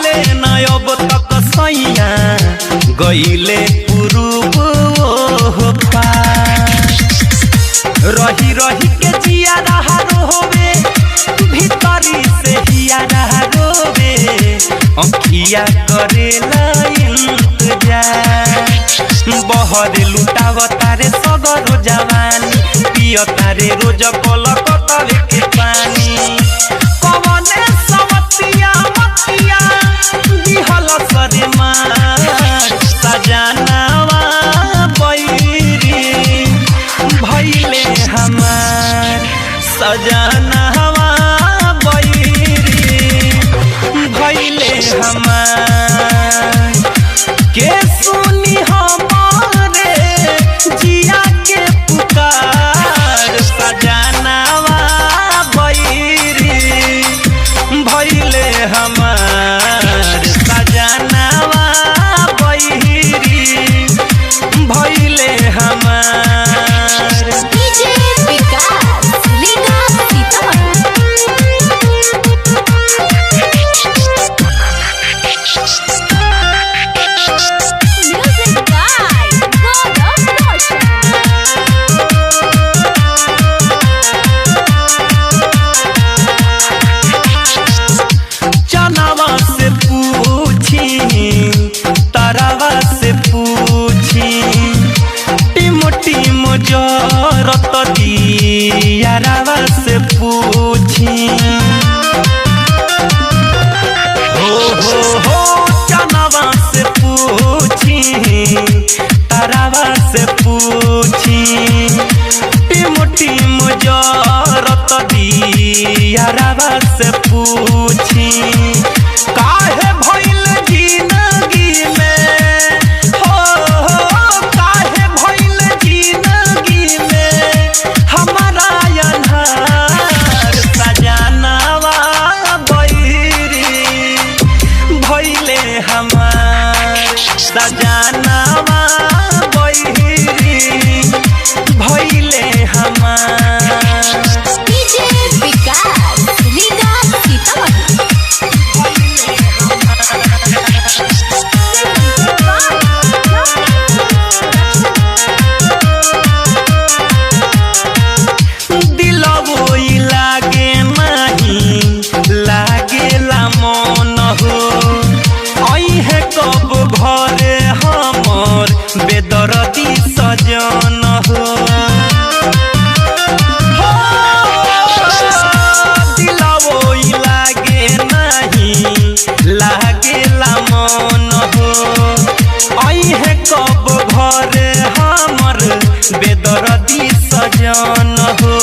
आइले न अब तक सैया गईले पुरुब रही रही के जिया रहा रोवे भीतरी से हिया रहा रोवे अंखिया करेला इंतजार बहरे लुटाव तारे सगरो जवानी पिय तारे रोज कलकतवे के पानी कवने समतिया मतिया दिहल सरे मार सजनावा बैरी भइले हमार सजनावा बैरी भइले हमार के सुनी हमारे जिया के पुकार सजनावा बैरी भइले हमार सजनावा बैरी भइले हमार डीजे विकास लीगा music by God of Motion चनावा से पूछी तारावा से पूछी टिम टिम जरत दियारावा से पूछी हो चनावा से पूछी तारावा से पूछी टिम टिम जरत दियारावा से पूछी काहे भइल जिंदगी में काहे भइल जिंदगी में हमारा अन्हार सजनावा बैरी भइले हमार सजनावा बैरी भइले हमार डीजे विकास लीगा दिलवो लागे नहीं लागेला मन हो अइहे कब घरे हमर बेदर्दी सजन हो दिलवो लागे नहीं लागेला मन हो अइहे कब घरे हमर बेदर्दी सजन हो